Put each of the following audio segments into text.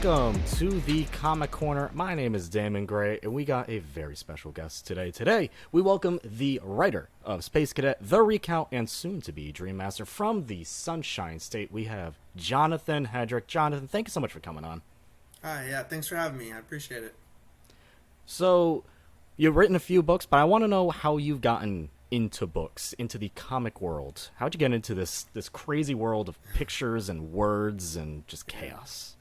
Welcome to the Comic Corner. My name is Damon Gray, and we got a very special guest today. Today, we welcome the writer of Space Cadet, The Recount, and soon-to-be Dream Master from the Sunshine State. We have Jonathan Hedrick. Jonathan, thank you so much for coming on. Hi, yeah, thanks for having me. I appreciate it. So, you've written a few books, but I want to know how you've gotten into books, into the comic world. How'd you get into this crazy world of pictures and words and just chaos?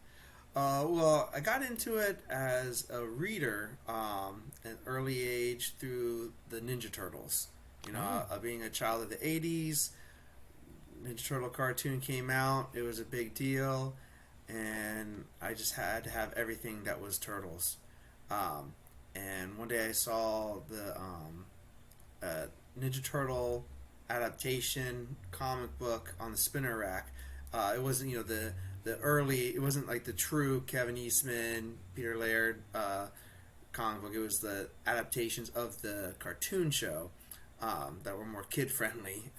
Well, I got into it as a reader at an early age through the Ninja Turtles. You know, being a child of the 80s, Ninja Turtle cartoon came out. It was a big deal, and I just had to have everything that was Turtles. And one day I saw the Ninja Turtle adaptation comic book on the spinner rack. It wasn't, the early, it wasn't like the true Kevin Eastman, Peter Laird comic book. It was the adaptations of the cartoon show that were more kid friendly.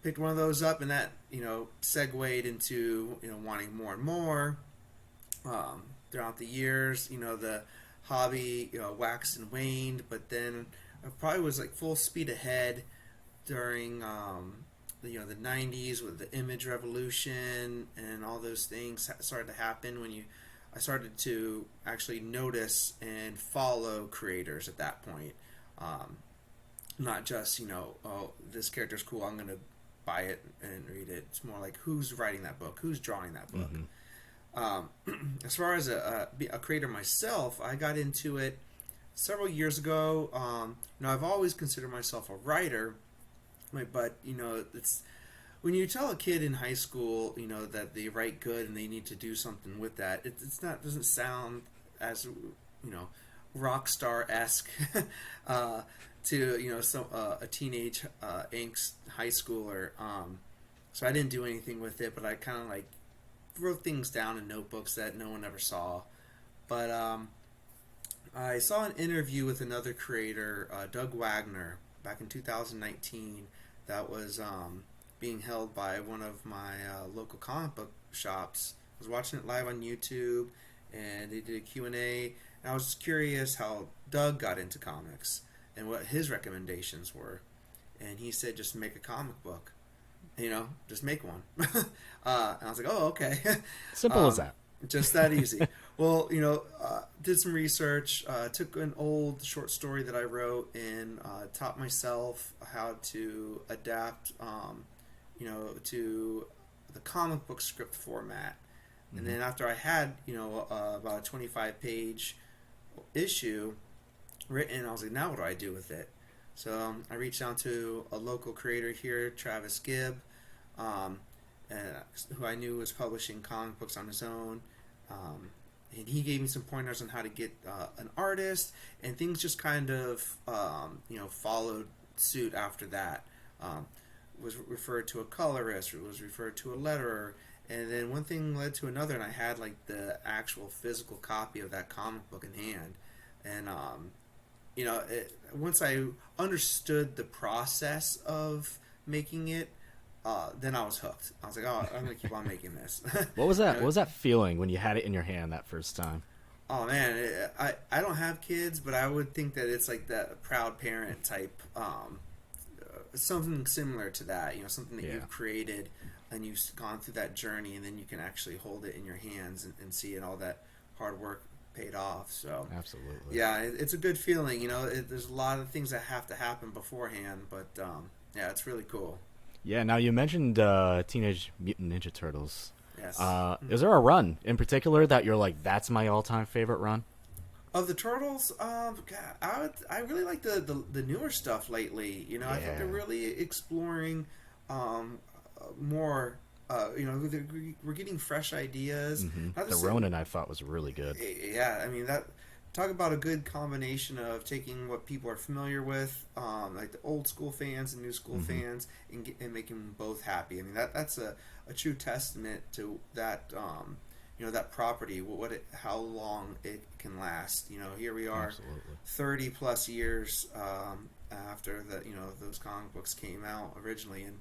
Picked one of those up, and that segued into wanting more and more. Throughout the years, the hobby waxed and waned, but then I probably was like full speed ahead during the 90s with the image revolution and all those things started to happen when I started to actually notice and follow creators at that point. Not just, oh, this character's cool, I'm going to buy it and read it. It's more like, who's writing that book? Who's drawing that book? Mm-hmm. As far as a creator myself, I got into it several years ago. I've always considered myself a writer, but it's when you tell a kid in high school that they write good and they need to do something with that, doesn't sound as rock star-esque to a teenage angst high schooler. So I didn't do anything with it, but I kind of like wrote things down in notebooks that no one ever saw. But I saw an interview with another creator, Doug Wagner, back in 2019 that was being held by one of my local comic book shops. I was watching it live on YouTube, and they did a Q&A, and I was just curious how Doug got into comics and what his recommendations were. And he said, just make a comic book. Just make one. And I was like, oh, okay. Simple as that. Just that easy. Well, did some research, took an old short story that I wrote and taught myself how to adapt, to the comic book script format. Mm-hmm. And then after I had, about a 25-page ation written, I was like, now what do I do with it? So I reached out to a local creator here, Travis Gibb, who I knew was publishing comic books on his own. And he gave me some pointers on how to get an artist, and things just kind of, followed suit after that. Was referred to a colorist, or was referred to a letterer, and then one thing led to another, and I had like the actual physical copy of that comic book in hand. And once I understood the process of making it, then I was hooked. I was like, oh, I'm going to keep on making this. What was that? What was that feeling when you had it in your hand that first time? Oh, man. I don't have kids, but I would think that it's like that proud parent type, something similar to that, something that you've created and you've gone through that journey, and then you can actually hold it in your hands and see it, all that hard work paid off. So absolutely, yeah, it's a good feeling. There's a lot of things that have to happen beforehand, but yeah, it's really cool. Yeah. Now you mentioned Teenage Mutant Ninja Turtles. Yes. Is there a run in particular that you're like, that's my all-time favorite run? Of the Turtles, I really like the newer stuff lately. I think they're really exploring more. We're getting fresh ideas. Mm-hmm. The Ronin, I thought, was really good. Yeah, I mean, talk about a good combination of taking what people are familiar with, like the old school fans and new school fans, and making them both happy. I mean, that's a true testament to that. That property, how long it can last. Here we are, absolutely. 30 plus years after those comic books came out originally, and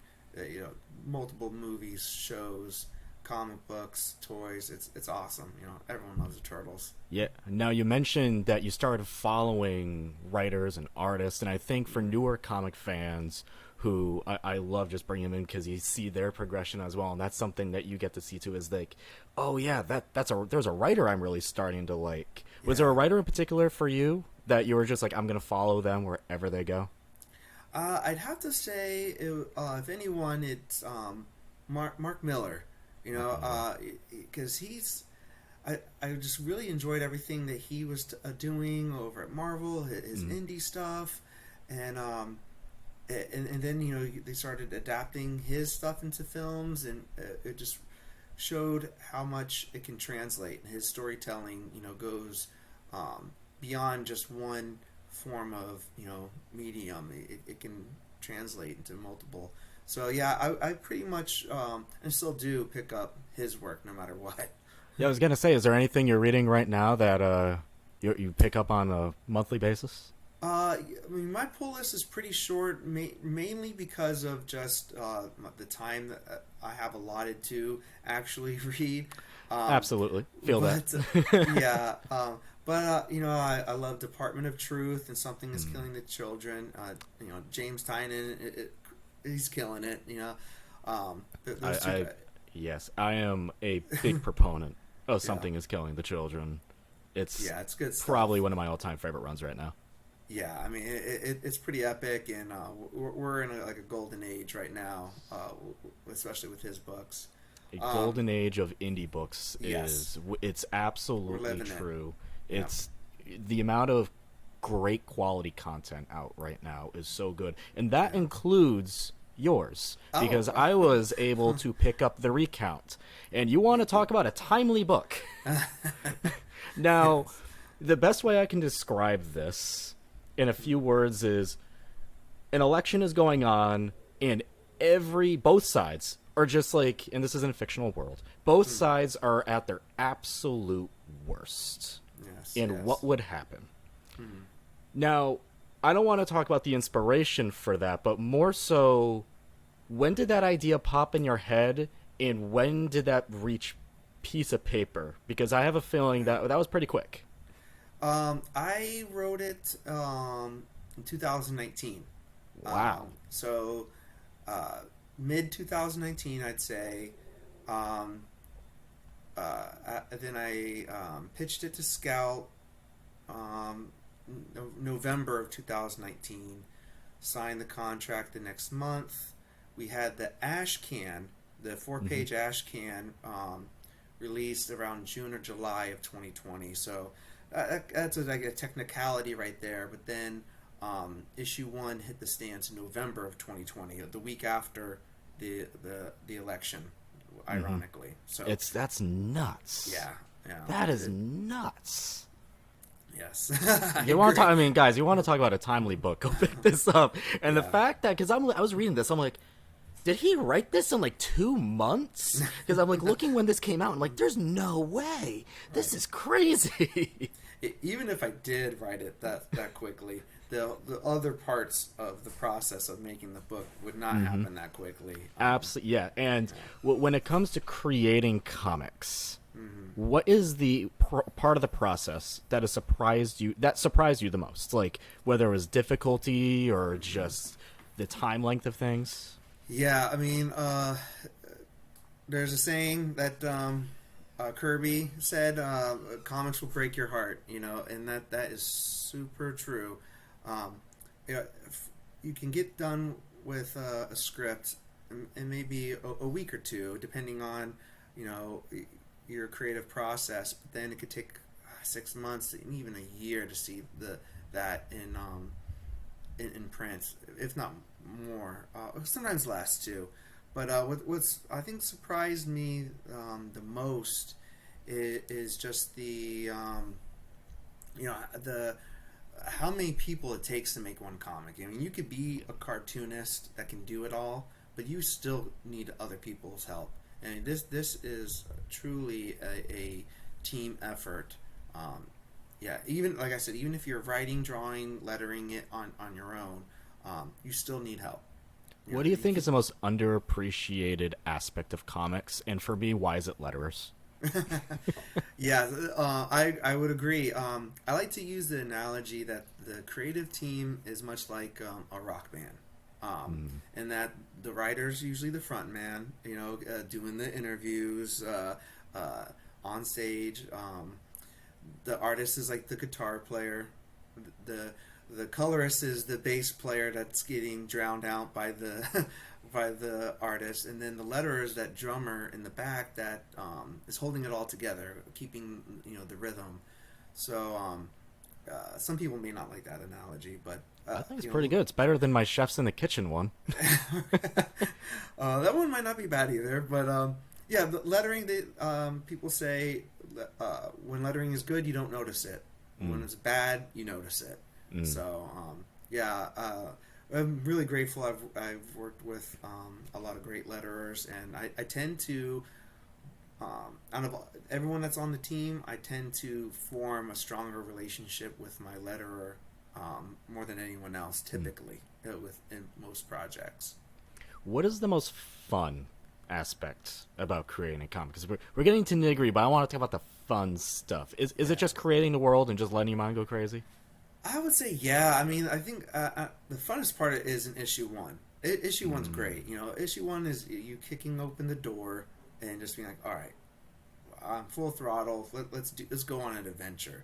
multiple movies, shows, comic books, toys. It's awesome. Everyone loves the Turtles. Yeah. Now you mentioned that you started following writers and artists, and I think for newer comic fans who I love just bringing them in because you see their progression as well, and that's something that you get to see too. Is like, oh yeah, there's a writer I'm really starting to like. Was there a writer in particular for you that you were just like, I'm gonna follow them wherever they go? I'd have to say, if anyone, it's Mark Miller. Because I just really enjoyed everything that he was doing over at Marvel, his indie stuff, and then they started adapting his stuff into films, and it just showed how much it can translate. His storytelling, goes beyond just one form of medium. It can translate into multiple. So yeah, I pretty much and still do pick up his work no matter what. Yeah, I was gonna say, is there anything you're reading right now that you pick up on a monthly basis? I mean, my pull list is pretty short, mainly because of just the time that I have allotted to actually read. Absolutely, feel that. Yeah, but I love Department of Truth and Something Is Killing the Children. James Tynion, he's killing it. Yes, I am a big proponent of Something Is Killing the Children. It's good stuff. Probably one of my all-time favorite runs right now. Yeah, I mean it's pretty epic, and we're in a golden age right now, especially with his books. A golden age of indie books it's absolutely true. It's the amount of great quality content out right now is so good, and that includes yours, because I was able to pick up The Recount, and you want to talk about a timely book. Now, the best way I can describe this in a few words is an election is going on, and both sides are just like, and this isn't a fictional world, both sides are at their absolute worst. What would happen? Now, I don't want to talk about the inspiration for that, but more so, when did that idea pop in your head, and when did that reach piece of paper? Because I have a feeling that was pretty quick. I wrote it in 2019. Wow. So mid 2019, I'd say. Then I pitched it to Scout. November of 2019. Signed the contract the next month. We had the ash can, the 4-page ash can, released around June or July of 2020. So that's like a technicality right there. But then issue 1 hit the stands in November of 2020, the week after the election, ironically. So that's nuts. Yeah. That is nuts. Yes. You want to talk? I mean, guys, you want to talk about a timely book? Go pick this up. And the fact that, because I was reading this, I'm like, did he write this in like 2 months? Because I'm like looking when this came out, I'm like, there's no way. This is crazy. Even if I did write it that quickly, the other parts of the process of making the book would not happen that quickly. Absolutely, yeah. And when it comes to creating comics, what is the part of the process that has surprised you the most? Like, whether it was difficulty or just the time length of things? Yeah, I mean, there's a saying that Kirby said, comics will break your heart, and that is super true. You can get done with a script in maybe a week or two, depending on, your creative process, but then it could take 6 months, even a year to see that in print, if not more. Sometimes less too. But what's I think surprised me the most is just the how many people it takes to make one comic. I mean, you could be a cartoonist that can do it all, but you still need other people's help. And this is truly a team effort. Even like I said, even if you're writing, drawing, lettering it on your own, you still need help. You What know, do you you think is keep the most underappreciated aspect of comics? And for me, why is it letterers? Yeah, I would agree. I like to use the analogy that the creative team is much like a rock band, Mm. and that the writer's usually the front man, doing the interviews on stage. The artist is like the guitar player. The the colorist is the bass player that's getting drowned out by the by the artist, and then the letterer is that drummer in the back that is holding it all together, keeping the rhythm. So some people may not like that analogy, but I think it's pretty good. It's better than my chefs in the kitchen one. that one might not be bad either. But yeah, the lettering. People say when lettering is good, you don't notice it. When Mm. it's bad, you notice it. Mm. So yeah, I'm really grateful. I've worked with a lot of great letterers, and I tend to out of everyone that's on the team, I tend to form a stronger relationship with my letterer more than anyone else. Mm. Typically, in most projects. What is the most fun aspect about creating a comic? Because we're getting to nitty, but I want to talk about the fun stuff. Is it Yeah. just creating the world and just letting your mind go crazy? I would say, yeah. I mean, I think the funnest part is in issue one. Issue one's Mm. great. Issue one is you kicking open the door and just being like, all right, I'm full throttle. Let's go on an adventure.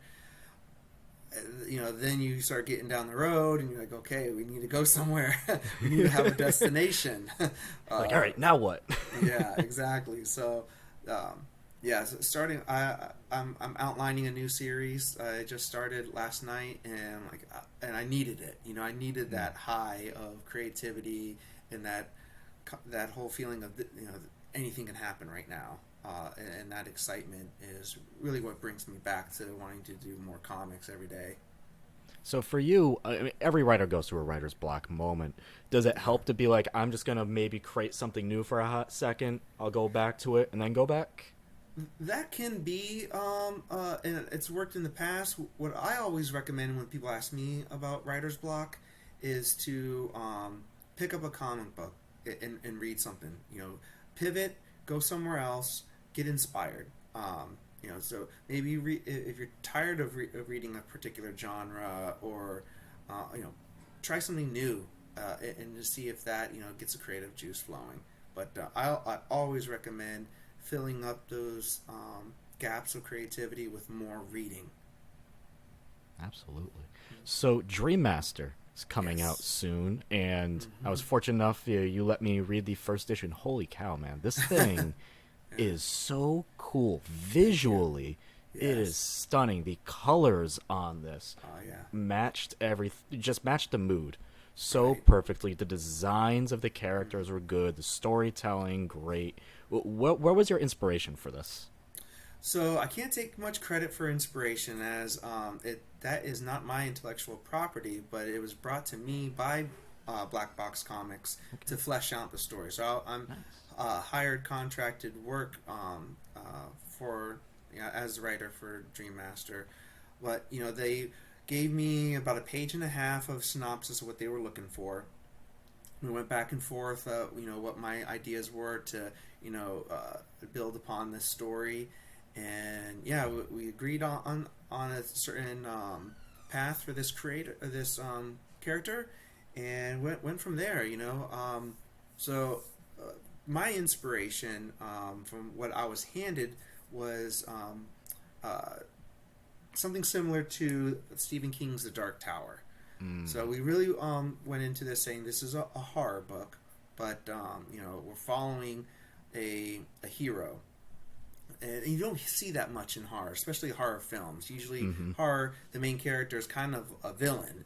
Then you start getting down the road and you're like, okay, we need to go somewhere. We need to have a destination. Like, all right, now what? Yeah, exactly. So, yeah, so starting, I'm outlining a new series. I just started last night, and and I needed it. I needed Mm. that high of creativity and that whole feeling of anything can happen right now. And that excitement is really what brings me back to wanting to do more comics every day. So for you, I mean, every writer goes through a writer's block moment. Does it Yeah. help to be like, I'm just gonna maybe create something new for a hot second, I'll go back to it, and then go back? That can be, and it's worked in the past. What I always recommend when people ask me about writer's block is to pick up a comic book and read something. Pivot, go somewhere else, get inspired. So maybe if you're tired of reading a particular genre, or try something new, and just see if that gets a creative juice flowing. But I always recommend filling up those gaps of creativity with more reading. Absolutely. So Dream Master is coming out Yes. soon, and I Hmm. was fortunate enough you let me read the first issue. Holy cow, man! This thing Yeah. is so cool Thank you. visually. It is Yes. stunning. The colors on this Oh yeah. just matched the mood so Right. perfectly. The designs of the characters were good. The storytelling, great. Where was your inspiration for this? So I can't take much credit for inspiration, as it that is not my intellectual property, but it was brought to me by Black Box Comics Okay, to flesh out the story. So I'm nice. hired contracted work for as a writer for Dream Master, but they gave me about a page and a half of synopsis of what they were looking for. We went back and forth, what my ideas were to, build upon this story, and yeah, we agreed on a certain path for this creator, this character, and went from there. So my inspiration from what I was handed was uh, something similar to Stephen King's The Dark Tower. Mm. So we really went into this saying this is a horror book, but we're following a hero, and you don't see that much in horror, especially horror films. Usually, Mm-hmm. horror, the main character is kind of a villain.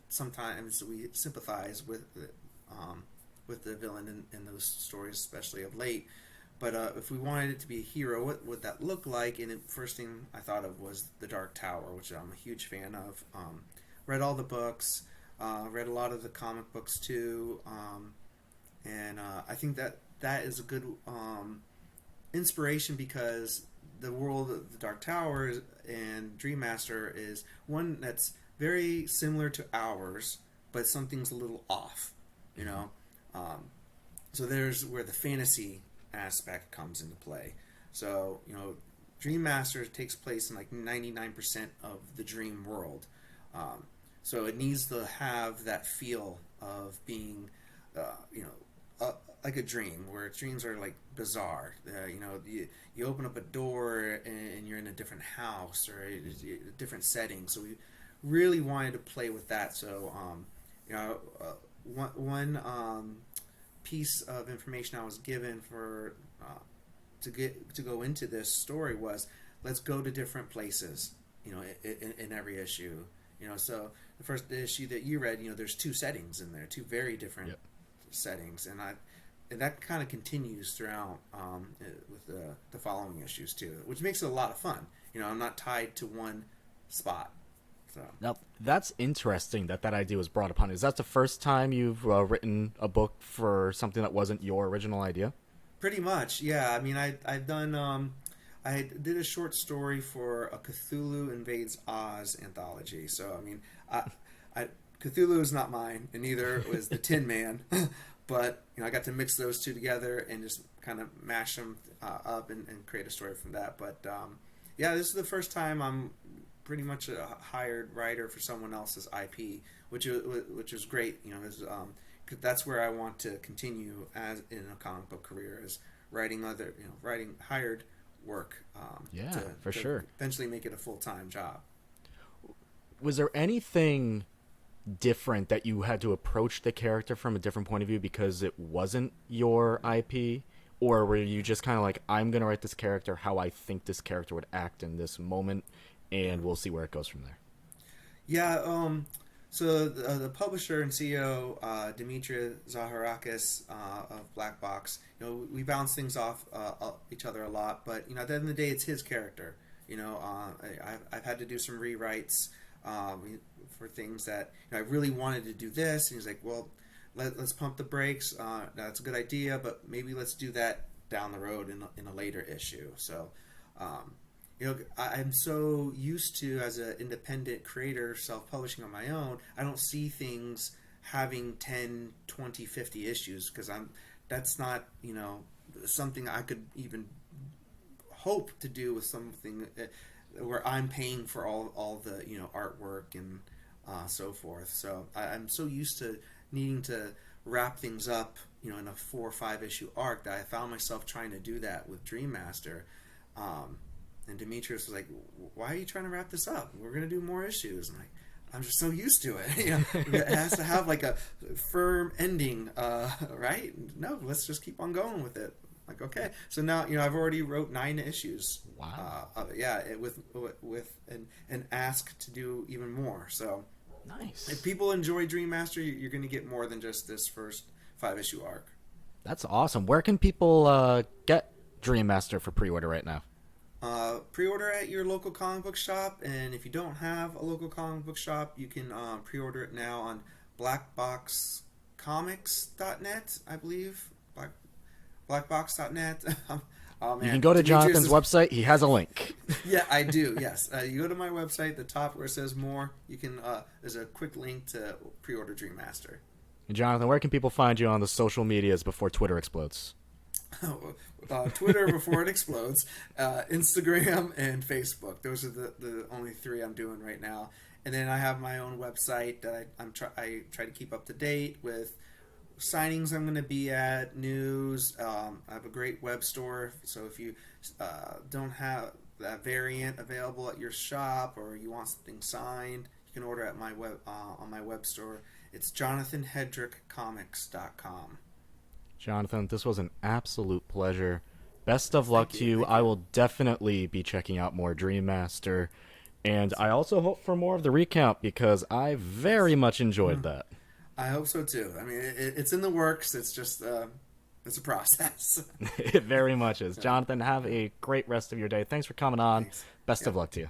Sometimes we sympathize with the villain in those stories, especially of late. But if we wanted it to be a hero, what would that look like? And the first thing I thought of was The Dark Tower, which I'm a huge fan of. Read all the books, read a lot of the comic books too, and I think that is a good inspiration, because the world of the Dark Tower and Dream Master is one that's very similar to ours, but something's a little off. you know. So there's where the fantasy aspect comes into play. So, you know, Dream Master takes place in like 99% of the dream world. So it needs to have that feel of being, you know, like a dream, where dreams are like bizarre. You know, you open up a door and you're in a different house or a different setting. So we really wanted to play with that. So, you know, one piece of information I was given for to go into this story was, let's go to different places, you know, in every issue. You know, so the first issue that you read, you know, there's 2 settings in there, 2 very different settings, and that kind of continues throughout with the following issues too, which makes it a lot of fun. You know, I'm not tied to one spot. So. Now, that's interesting that idea was brought upon. Is that the first time you've written a book for something that wasn't your original idea? Pretty much, yeah. I mean, I've done. I did a short story for a Cthulhu Invades Oz anthology. So, I mean, Cthulhu is not mine, and neither was the Tin Man. But, you know, I got to mix those 2 together and just kind of mash them up and create a story from that. But, yeah, this is the first time I'm pretty much a hired writer for someone else's IP, which is great. You know, that's where I want to continue as in a comic book career, is writing hired work. For sure. Eventually make it a full-time job. Was there anything different that you had to approach the character from a different point of view because it wasn't your IP? Or were you just kind of like, I'm going to write this character how I think this character would act in this moment, and we'll see where it goes from there? Yeah, so the publisher and CEO, Dimitri Zaharakis of Black Box, you know, we bounce things off each other a lot, but, you know, at the end of the day, it's his character. You know, I've had to do some rewrites for things that, you know, I really wanted to do this, and he's like, well, let's pump the brakes. That's a good idea, but maybe let's do that down the road in a later issue. So, you know, I'm so used to, as an independent creator, self-publishing on my own, I don't see things having 10, 20, 50 issues, because that's not, you know, something I could even hope to do with something where I'm paying for all the, you know, artwork and so forth. So I'm so used to needing to wrap things up, you know, in a 4 or 5 issue arc, that I found myself trying to do that with Dream Master. And Demetrius was like, why are you trying to wrap this up? We're going to do more issues. And I'm just so used to it. You know, it has to have like a firm ending, right? No, let's just keep on going with it. Like, okay. So now, you know, I've already wrote 9 issues. Wow. With an ask to do even more. So nice. If people enjoy Dream Master, you're going to get more than just this first 5 issue arc. That's awesome. Where can people get Dream Master for pre-order right now? Pre-order at your local comic book shop, and if you don't have a local comic book shop, you can pre-order it now on blackboxcomics.net, I believe. Blackbox.net. Oh, man. You can go to Jonathan's website. He has a link. Yeah, I do. Yes, you go to my website. The top where it says more, you can. There's a quick link to pre-order Dream Master. And Jonathan, where can people find you on the social medias before Twitter explodes? Twitter before it explodes, Instagram and Facebook. Those are the only 3 I'm doing right now. And then I have my own website that I try to keep up to date with signings I'm going to be at, news. I have a great web store, so if you don't have that variant available at your shop, or you want something signed, you can order at my web on my web store. It's JonathanHedrickComics.com. Jonathan, this was an absolute pleasure. Best of luck to you. I will definitely be checking out more Dream Master, and I also hope for more of the recount, because I very much enjoyed that. I hope so too. I mean, it's in the works. It's just it's a process. It very much is. Jonathan, have a great rest of your day. Thanks for coming on. Thanks. Best of luck to you.